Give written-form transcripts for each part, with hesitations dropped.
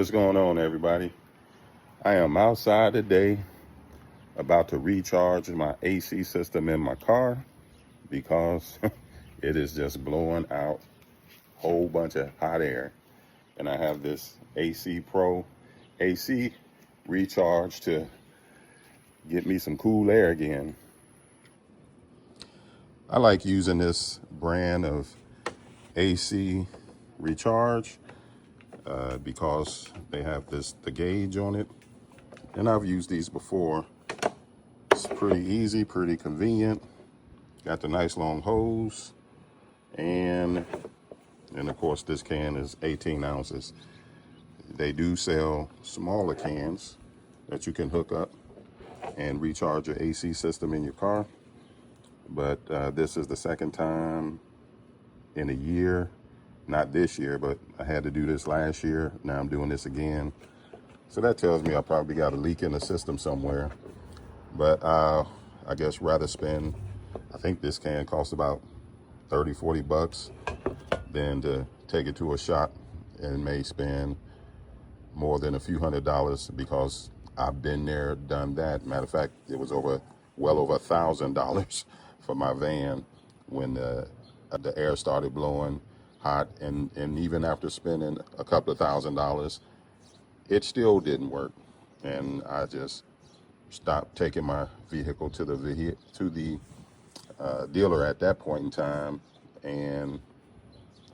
What's going on, everybody? I am outside today about to recharge my AC system in my car because it is just blowing out a whole bunch of hot air. And I have this AC Pro AC recharge to get me some cool air again. I like using this brand of AC recharge because they have the gauge on it. And I've used these before. It's pretty easy, pretty convenient. Got the nice long hose. And of course, this can is 18 ounces. They do sell smaller cans that you can hook up and recharge your AC system in your car. But this is the second time in a year. Not this year, but I had to do this last year. Now I'm doing this again. So that tells me I probably got a leak in the system somewhere. But I guess rather spend, I think this can cost about 30, 40 bucks than to take it to a shop and may spend more than a few $100s because I've been there, done that. Matter of fact, it was well over $1,000 for my van when the air started blowing hot. And even after spending a couple of $1,000s, it still didn't work. And I just stopped taking my vehicle to the dealer at that point in time, and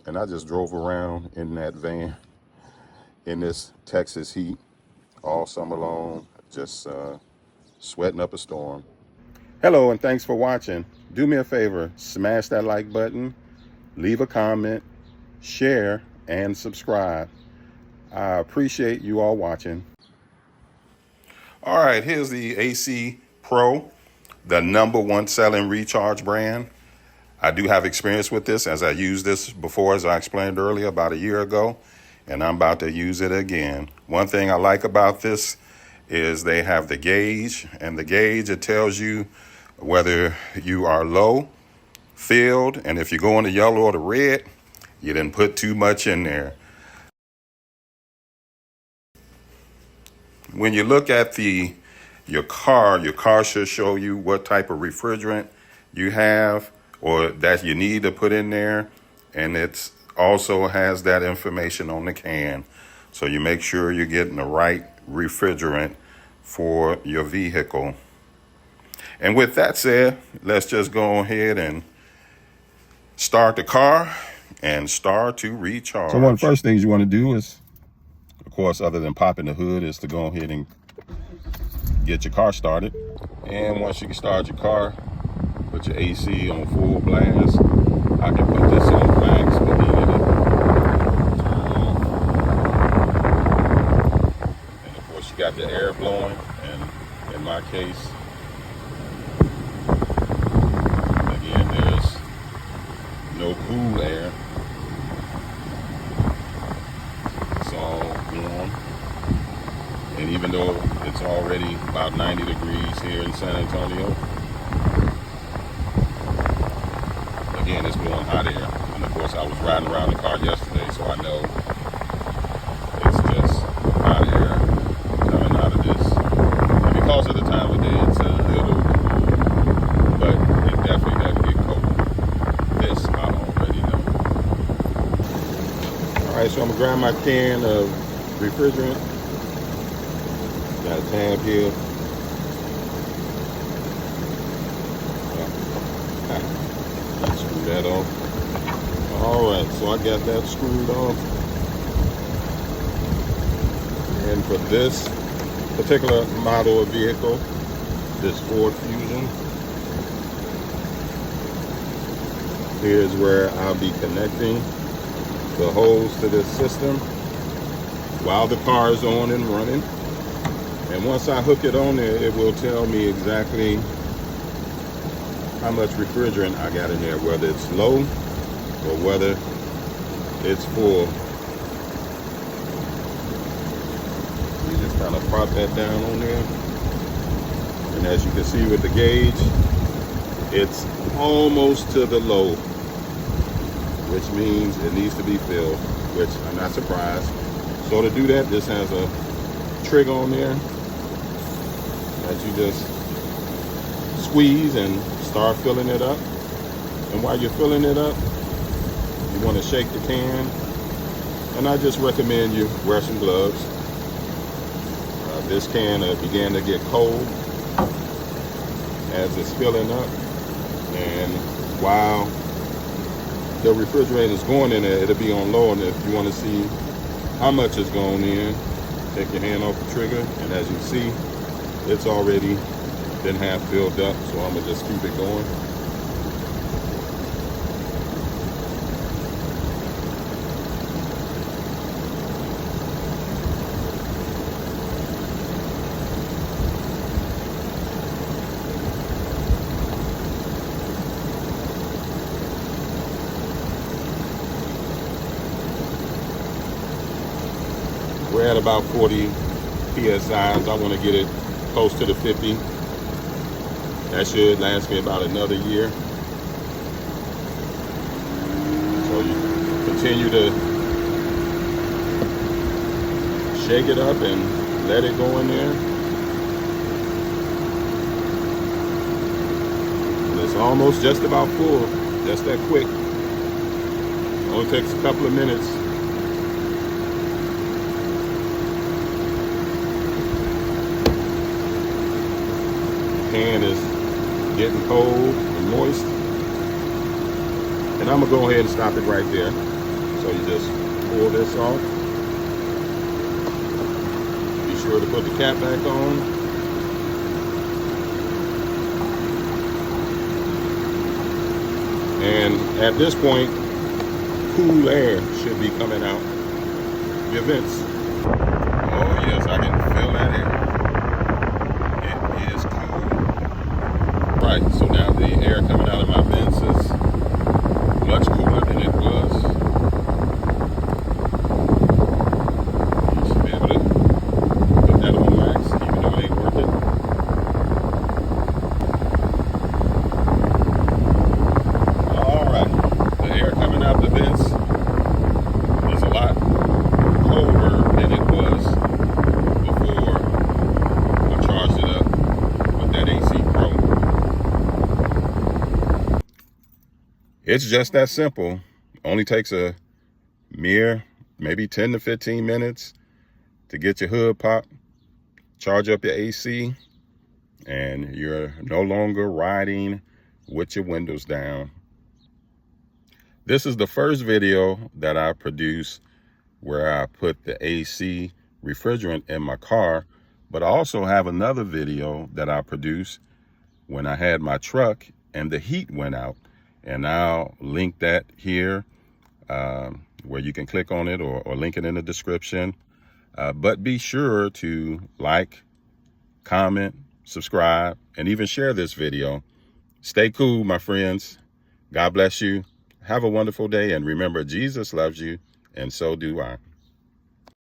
I just drove around in that van in this Texas heat all summer long, just sweating up a storm. Hello, and thanks for watching. Do me a favor, smash that like button, leave a comment, share, and subscribe. I appreciate you all watching. All right, here's the AC Pro, the #1 selling recharge brand. I do have experience with this as I used this before, as I explained earlier, about a year ago, and I'm about to use it again. One thing I like about this is they have the gauge, and the gauge, it tells you whether you are low, filled, and if you go in the yellow or the red, you didn't put too much in there. When you look at your car should show you what type of refrigerant you have or that you need to put in there. And it also has that information on the can. So you make sure you're getting the right refrigerant for your vehicle. And with that said, let's just go ahead and start the car and start to recharge. So one of the first things you want to do is, of course, other than popping the hood, is to go ahead and get your car started. And once you can start your car, put your AC on full blast. I can put this on max, but then turn off. And of course, you got the air blowing. And in my case, again, there's no cool air. It's all warm. And even though it's already about 90 degrees here in San Antonio, again, it's blowing hot air. And of course, I was riding around the car yesterday, so I know it's just hot air coming out of this. And because of the time of day, it's a little cool, but it definitely doesn't get cold. This I already know. All right, so I'm gonna grab my can of refrigerant. Got a tab here. Screw that off. All right, so I got that screwed off. And for this particular model of vehicle, this Ford Fusion, here's where I'll be connecting the hose to this system while the car is on and running. And once I hook it on there, it will tell me exactly how much refrigerant I got in there, whether it's low or whether it's full. You just kind of prop that down on there. And as you can see with the gauge, it's almost to the low, which means it needs to be filled, which I'm not surprised. So to do that, this has a trigger on there that you just squeeze and start filling it up. And while you're filling it up, you want to shake the can. And I just recommend you wear some gloves. This can began to get cold as it's filling up. And while the refrigerator is going in there, it'll be on low. And if you want to see how much is going in, take your hand off the trigger. And as you see, it's already been half filled up. So I'm gonna just keep it going. We're at about 40 PSIs. I want to get it close to the 50. That should last me about another year. So you continue to shake it up and let it go in there. And it's almost just about full, just that quick. Only takes a couple of minutes. Can is getting cold and moist, and I'm gonna go ahead and stop it right there. So you just pull this off. Be sure to put the cap back on. And at this point, cool air should be coming out your vents. Oh yes, I can feel that air. Right, so now the air coming out of my vents is much cooler than it was. You should be able to put that on max, even though it ain't working. Alright, the air coming out the vents is a lot colder than it was before I charged it up with that AC Pro. It's just that simple. Only takes a mere maybe 10 to 15 minutes to get your hood popped, charge up your AC, and you're no longer riding with your windows down. This is the first video that I produced where I put the AC refrigerant in my car, but I also have another video that I produced when I had my truck and the heat went out. And I'll link that here where you can click on it or link it in the description. But be sure to like, comment, subscribe, and even share this video. Stay cool, my friends. God bless you. Have a wonderful day. And remember, Jesus loves you, and so do I.